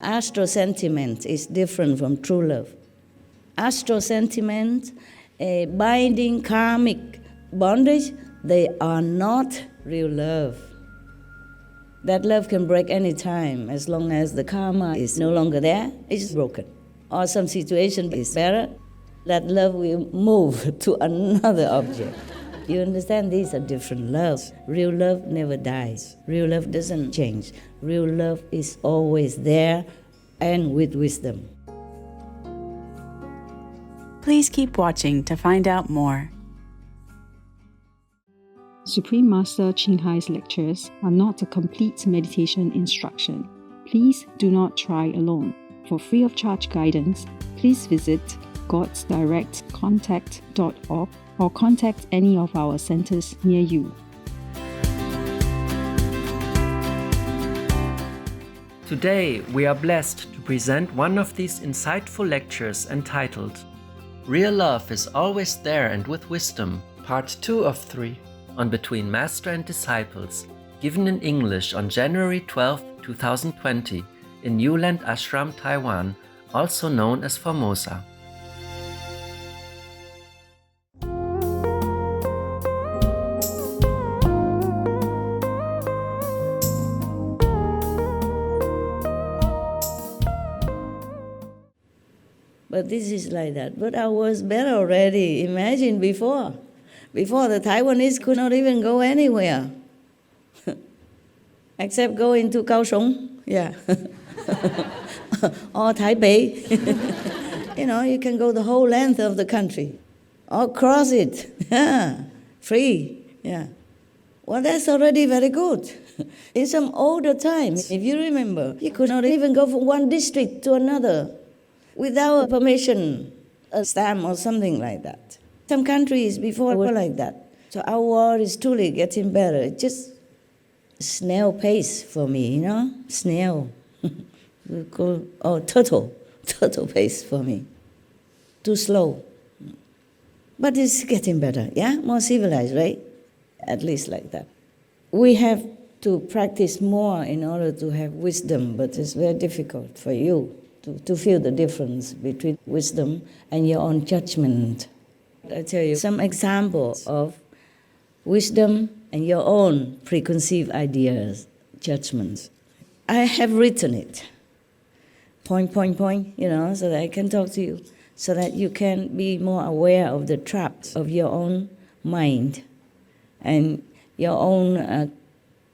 Astro sentiment is different from true love. Astro sentiment, a binding karmic bondage, they are not real love. That love can break any time as long as the karma is no longer there, it's broken. Or some situation is better, that love will move to another object. You understand? These are different loves. Real love never dies. Real love doesn't change. Real love is always there and with wisdom. Please keep watching to find out more. Supreme Master Ching Hai's lectures are not a complete meditation instruction. Please do not try alone. For free of charge guidance, please visit godsdirectcontact.org or contact any of our centers near you. Today, we are blessed to present one of these insightful lectures entitled Real Love is Always There and with Wisdom, Part 2 of 3, on Between Master and Disciples, given in English on January 12, 2020, in Newland Ashram, Taiwan, also known as Formosa. But this is like that. But I was better already. Imagine before. Before, the Taiwanese could not even go anywhere. Except go into Kaohsiung. Yeah. Or Taipei. You can go the whole length of the country. Or cross it. Yeah. Free. Yeah. Well, that's already very good. In some older times, if you remember, you could not even go from one district to another without permission, a stamp or something like that. Some countries before were like that. So our world is truly getting better. It's just snail pace for me, Snail. We call, turtle pace for me. Too slow. But it's getting better, yeah? More civilized, right? At least like that. We have to practice more in order to have wisdom, but it's very difficult for you to feel the difference between wisdom and your own judgment. I'll tell you some examples of wisdom and your own preconceived ideas, judgments. I have written it, point, so that I can talk to you, so that you can be more aware of the traps of your own mind and your own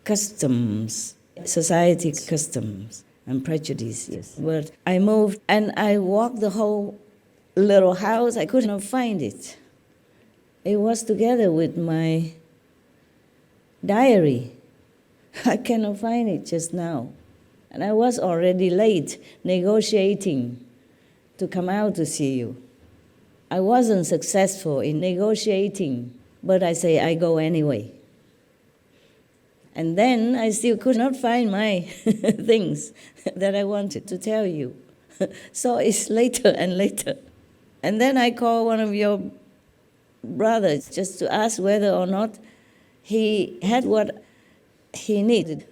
customs, society customs and prejudices. But I moved and I walked the whole little house. I could not find it. It was together with my diary. I cannot find it just now. And I was already late negotiating to come out to see you. I wasn't successful in negotiating, but I say I go anyway. And then I still could not find my things that I wanted to tell you. So it's later and later. And then I called one of your brothers just to ask whether or not he had what he needed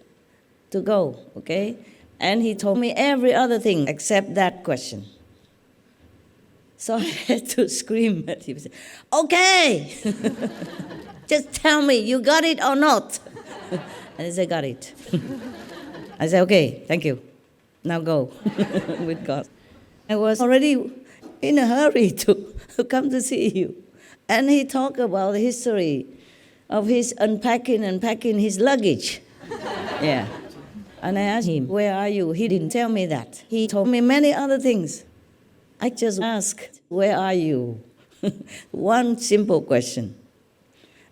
to go, okay? And he told me every other thing except that question. So I had to scream at him, okay, just tell me, you got it or not? And he said, got it. I said, okay, thank you. Now go with God. I was already in a hurry to come to see you. And he talked about the history of his unpacking and packing his luggage. Yeah. And I asked him, where are you? He didn't tell me that. He told me many other things. I just asked, where are you? One simple question.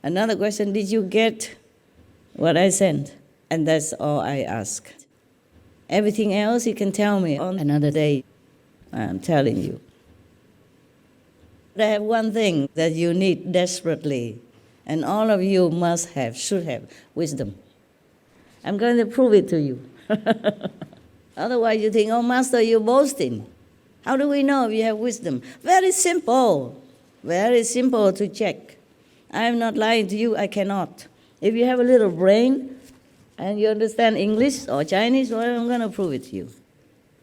Another question, did you get what I sent? And that's all I asked. Everything else he can tell me on another day. I'm telling you. But I have one thing that you need desperately, and all of you should have, wisdom. I'm going to prove it to you. Otherwise you think, oh, Master, you're boasting. How do we know if you have wisdom? Very simple to check. I'm not lying to you, I cannot. If you have a little brain and you understand English or Chinese, well, I'm going to prove it to you.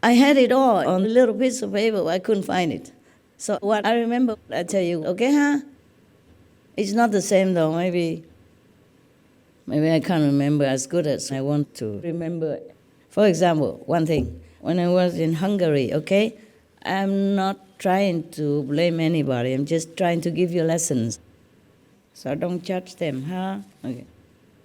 I had it all on a little piece of paper. I couldn't find it. So what I remember, I tell you, okay, huh? It's not the same though. Maybe I can't remember as good as I want to remember. For example, one thing, when I was in Hungary, okay, I'm not trying to blame anybody. I'm just trying to give you lessons. So don't judge them, huh? Okay.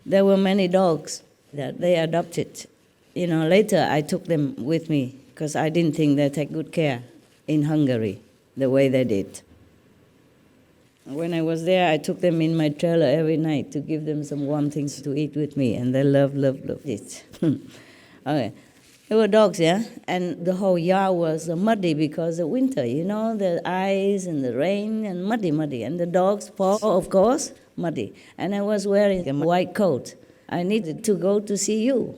There were many dogs that they adopted. Later I took them with me because I didn't think they take good care in Hungary the way they did. When I was there, I took them in my trailer every night to give them some warm things to eat with me, and they loved it. Okay. There were dogs, yeah? And the whole yard was muddy because of winter, the ice and the rain and muddy. And the dogs' paw, of course, muddy. And I was wearing a white coat. I needed to go to see you.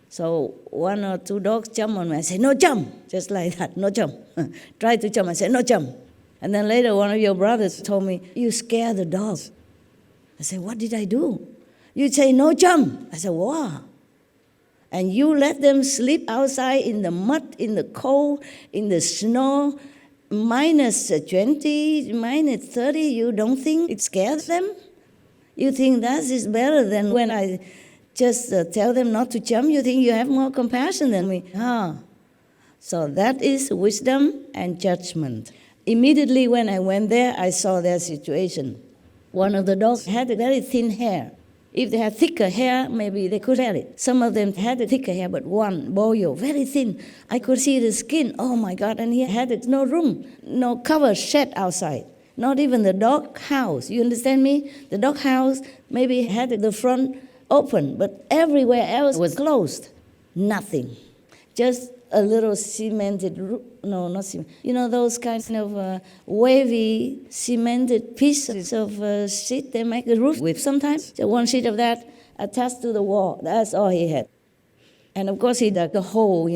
So one or two dogs jump on me. I say, no jump, just like that, no jump. Try to jump. I said, no jump. And then later one of your brothers told me, you scare the dogs. I said, what did I do? You say, no jump. I said, wow. And you let them sleep outside in the mud, in the cold, in the snow, minus 20, minus 30, you don't think it scares them? You think that is better than when I just tell them not to jump? You think you have more compassion than me? So that is wisdom and judgment. Immediately when I went there, I saw their situation. One of the dogs had a very thin hair. If they had thicker hair, maybe they could have it. Some of them had a thicker hair, but one, Boyo, very thin. I could see the skin. Oh my God, and he had no room, no cover shed outside. Not even the dog house. You understand me? The dog house maybe had the front open, but everywhere else was closed. Nothing. Just a little cemented roof. No, not cement. Those kinds of wavy cemented pieces of sheet they make a roof with sometimes. So one sheet of that attached to the wall. That's all he had. And of course he dug a hole,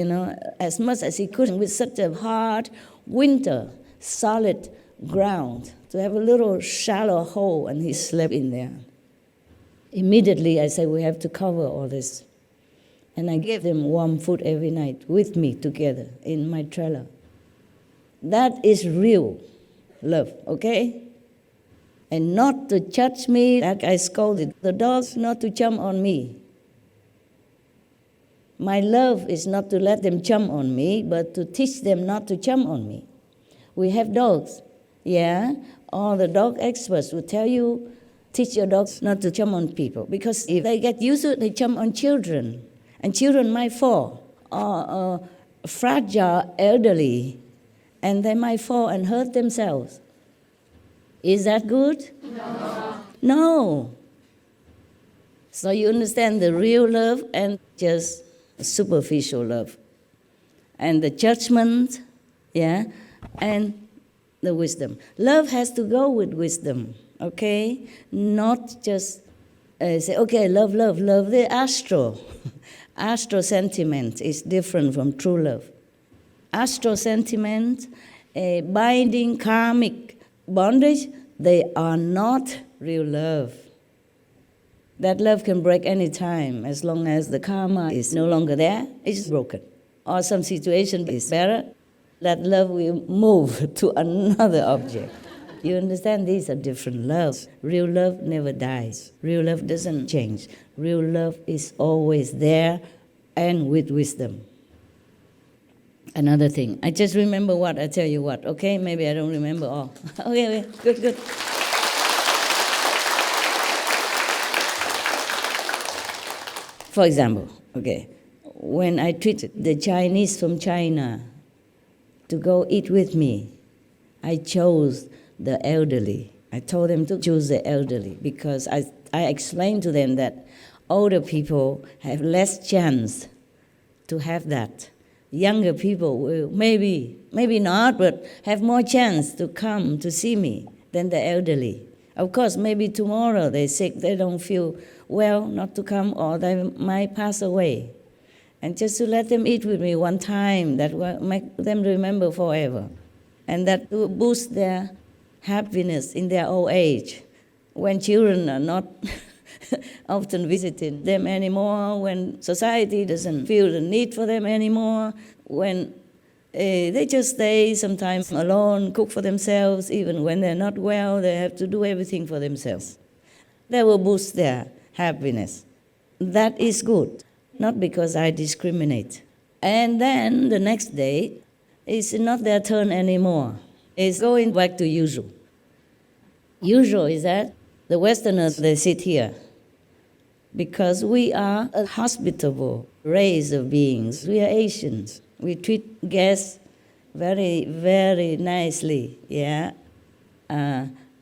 as much as he could with such a hard winter, solid ground, to have a little shallow hole, and he slept in there. Immediately I said, we have to cover all this. And I gave them warm food every night with me together in my trailer. That is real love, okay? And not to judge me like I scolded the dogs, not to jump on me. My love is not to let them jump on me, but to teach them not to jump on me. We have dogs, yeah? All the dog experts will tell you, teach your dogs not to jump on people, because if they get used to it, they jump on children. And children might fall, or fragile elderly, and they might fall and hurt themselves. Is that good? No. So you understand the real love and just superficial love. And the judgment, yeah, and the wisdom. Love has to go with wisdom, okay? Not just say, okay, love. The astro. Astro sentiment is different from true love. Astro sentiment, binding karmic bondage, they are not real love. That love can break any time as long as the karma is no longer there, it's broken. Or some situation is better, that love will move to another object. You understand? These are different loves. Real love never dies. Real love doesn't change. Real love is always there and with wisdom. Another thing, I just remember what I tell you what, okay? Maybe I don't remember all. Okay, good. For example, okay, when I treated the Chinese from China to go eat with me, I chose the elderly. I told them to choose the elderly because I explained to them that older people have less chance to have that. Younger people will maybe not, but have more chance to come to see me than the elderly. Of course, maybe tomorrow they're sick, they don't feel well not to come, or they might pass away. And just to let them eat with me one time, that will make them remember forever. And that will boost their happiness in their old age, when children are not often visiting them anymore, when society doesn't feel the need for them anymore, when They just stay sometimes alone, cook for themselves. Even when they're not well, they have to do everything for themselves. That will boost their happiness. That is good, not because I discriminate. And then the next day, it's not their turn anymore. It's going back to usual. Usual is that the Westerners, they sit here because we are a hospitable race of beings. We are Asians. We treat guests very, very nicely,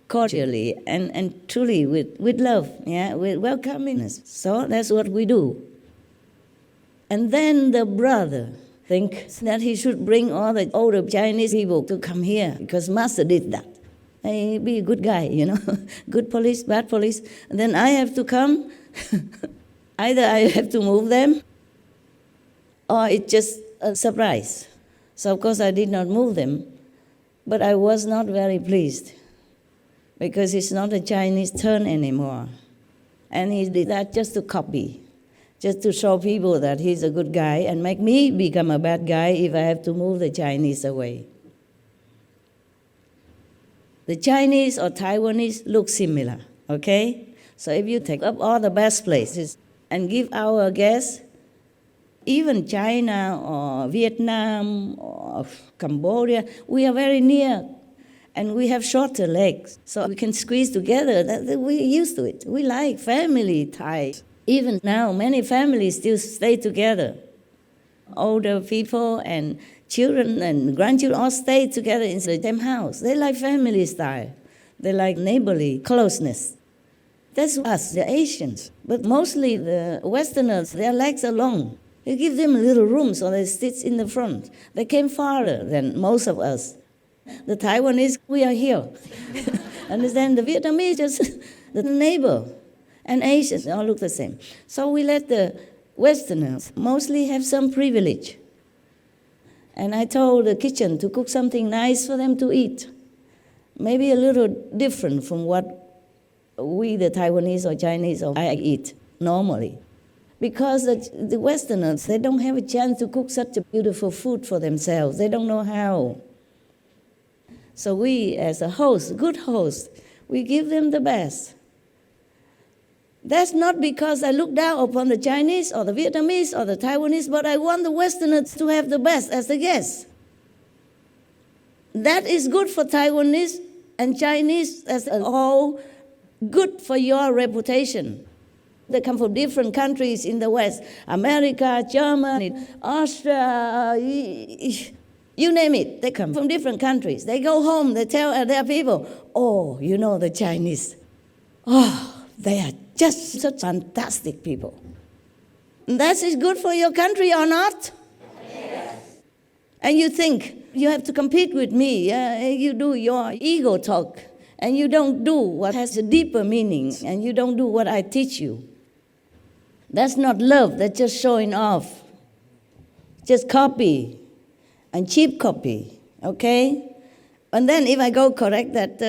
cordially and truly with love, with welcomingness. So that's what we do. And then the brother thinks that he should bring all the older Chinese people to come here because Master did that. He be a good guy, good police, bad police. And then I have to come. Either I have to move them or it's just a surprise. So of course I did not move them, but I was not very pleased because it's not a Chinese turn anymore. And he did that just to copy, just to show people that he's a good guy and make me become a bad guy if I have to move the Chinese away. The Chinese or Taiwanese look similar, okay? So if you take up all the best places and give our guests, even China or Vietnam or Cambodia, we are very near and we have shorter legs. So we can squeeze together. We're used to it. We like family ties. Even now, many families still stay together. Older people and children and grandchildren all stay together in the same house. They like family style. They like neighborly closeness. That's us, the Asians. But mostly the Westerners, their legs are long. You give them a little room so they sit in the front. They came farther than most of us. The Taiwanese, we are here. Understand? The Vietnamese, just the neighbor. And Asians, they all look the same. So we let the Westerners mostly have some privilege. And I told the kitchen to cook something nice for them to eat. Maybe a little different from what we, the Taiwanese or Chinese, or I eat normally. Because the Westerners, they don't have a chance to cook such a beautiful food for themselves. They don't know how. So we, as a host, good host, we give them the best. That's not because I look down upon the Chinese or the Vietnamese or the Taiwanese, but I want the Westerners to have the best as the guests. That is good for Taiwanese and Chinese as a whole, good for your reputation. They come from different countries in the West, America, Germany, Austria, you name it. They come from different countries. They go home, they tell their people, oh, the Chinese, they are just such fantastic people. That is good for your country or not? Yes. And you think you have to compete with me. You do your ego talk, and you don't do what has a deeper meaning, and you don't do what I teach you. That's not love, that's just showing off. Just copy, and cheap copy, okay? And then if I go correct that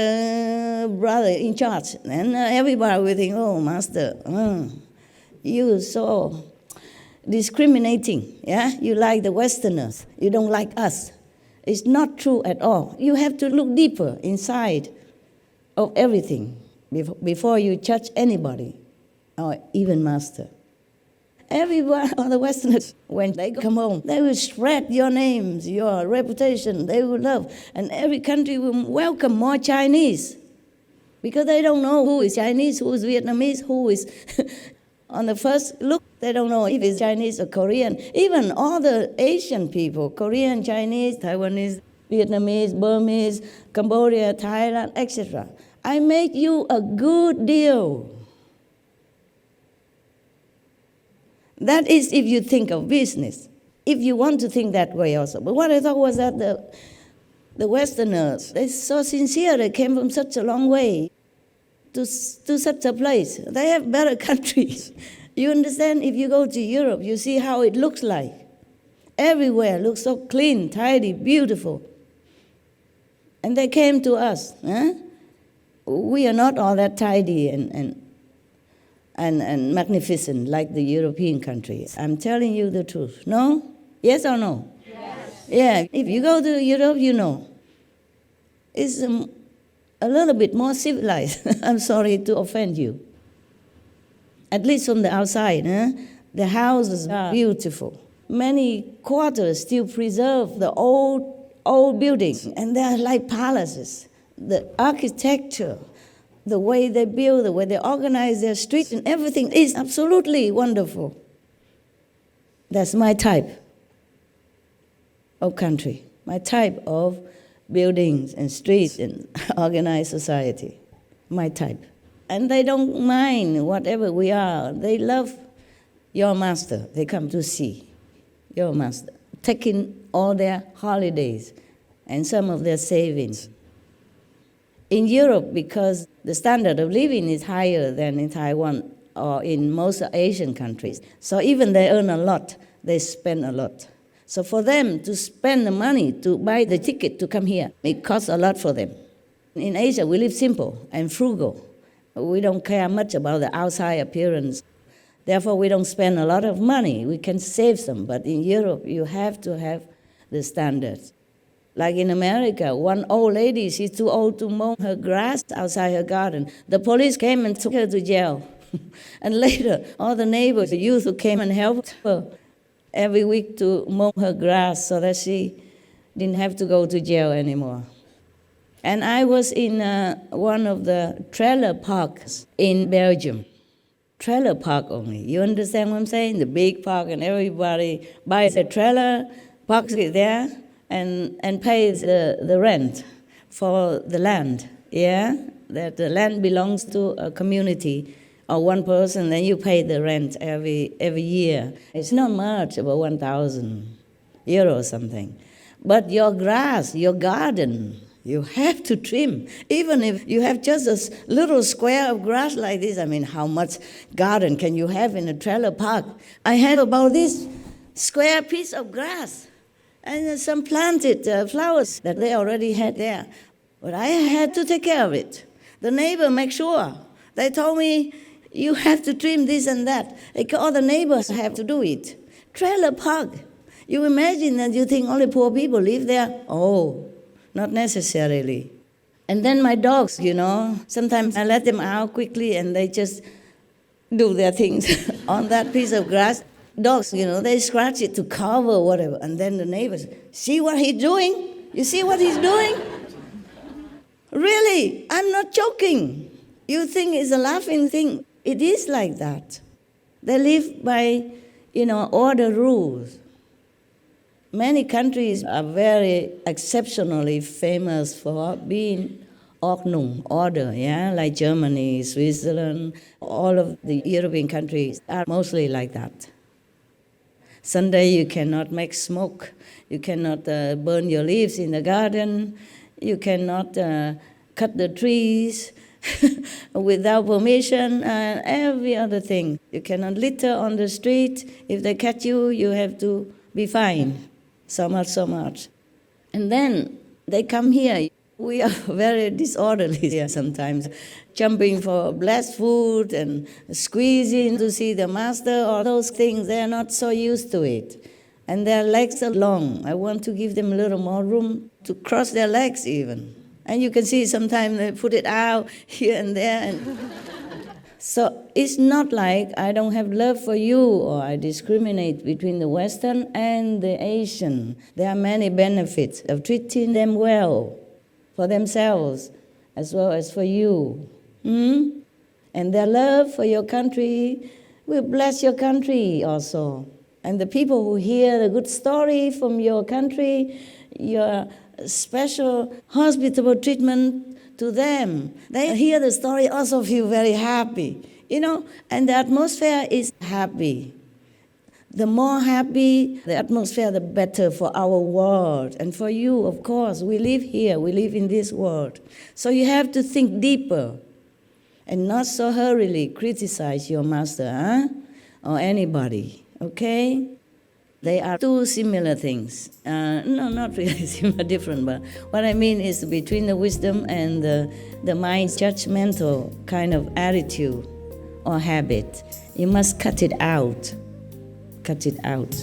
brother in charge, then everybody will think, oh, Master, you so discriminating, You like the Westerners, you don't like us. It's not true at all. You have to look deeper inside of everything before you judge anybody, or even Master. Everyone on the Westerners, when they come home, they will spread your names, your reputation, they will love. And every country will welcome more Chinese. Because they don't know who is Chinese, who is Vietnamese, who is... On the first look, they don't know if it's Chinese or Korean. Even all the Asian people, Korean, Chinese, Taiwanese, Vietnamese, Burmese, Cambodia, Thailand, etc. I make you a good deal. That is if you think of business, if you want to think that way also. But what I thought was that the Westerners, they're so sincere, they came from such a long way to such a place. They have better countries. You understand? If you go to Europe, you see how it looks like. Everywhere looks so clean, tidy, beautiful. And they came to us. We are not all that tidy and magnificent like the European countries. I'm telling you the truth. No? Yes or no? Yes. Yeah, if you go to Europe, you know, it's a little bit more civilized. I'm sorry to offend you. At least from the outside, the houses are beautiful. Many quarters still preserve the old buildings, and they are like palaces. The architecture, the way they build, the way they organize their streets, and everything is absolutely wonderful. That's my type of country, my type of buildings and streets and organized society, my type. And they don't mind whatever we are. They love your master. They come to see your master, taking all their holidays and some of their savings. In Europe, because the standard of living is higher than in Taiwan or in most Asian countries, so even they earn a lot, they spend a lot. So for them to spend the money to buy the ticket to come here, it costs a lot for them. In Asia, we live simple and frugal. We don't care much about the outside appearance. Therefore, we don't spend a lot of money. We can save some, but in Europe, you have to have the standards. Like in America, one old lady, she's too old to mow her grass outside her garden. The police came and took her to jail. And later, all the neighbors, the youth who came and helped her every week to mow her grass so that she didn't have to go to jail anymore. And I was in one of the trailer parks in Belgium. Trailer park only. You understand what I'm saying? The big park, and everybody buys a trailer, parks it there, and pays the rent for the land. Yeah? That the land belongs to a community or one person, then you pay the rent every year. It's not much, about 1,000 euros or something. But your grass, your garden, you have to trim. Even if you have just a little square of grass like this, I mean, how much garden can you have in a trailer park? I had about this square piece of grass and some planted flowers that they already had there. But I had to take care of it. The neighbor make sure. They told me, you have to trim this and that. All the neighbors have to do it. Trailer park. You imagine that you think only poor people live there? Oh, not necessarily. And then my dogs, you know, sometimes I let them out quickly and they just do their things on that piece of grass. Dogs, you know, they scratch it to cover whatever. And then the neighbors, see what he's doing? You see what he's doing? Really, I'm not joking. You think it's a laughing thing. It is like that. They live by, all the rules. Many countries are very exceptionally famous for being Ordnung, order, yeah, like Germany, Switzerland, all of the European countries are mostly like that. Sunday you cannot make smoke, you cannot burn your leaves in the garden, you cannot cut the trees without permission, and every other thing. You cannot litter on the street. If they catch you, you have to be fined. So much. And then they come here. We are very disorderly here sometimes, jumping for blessed food and squeezing to see the master, or those things. They are not so used to it. And their legs are long. I want to give them a little more room to cross their legs even. And you can see sometimes they put it out here and there. So it's not like I don't have love for you or I discriminate between the Western and the Asian. There are many benefits of treating them well for themselves as well as for you. And their love for your country will bless your country also. And the people who hear the good story from your country, your special hospitable treatment to them, they hear the story, also feel very happy, and the atmosphere is happy. The more happy the atmosphere, the better for our world. And for you, of course, we live here, we live in this world. So you have to think deeper and not so hurriedly criticize your master, or anybody, okay? They are two similar things. No, not really similar, different, but what I mean is between the wisdom and the mind's judgmental kind of attitude or habit. You must cut it out. Cut it out.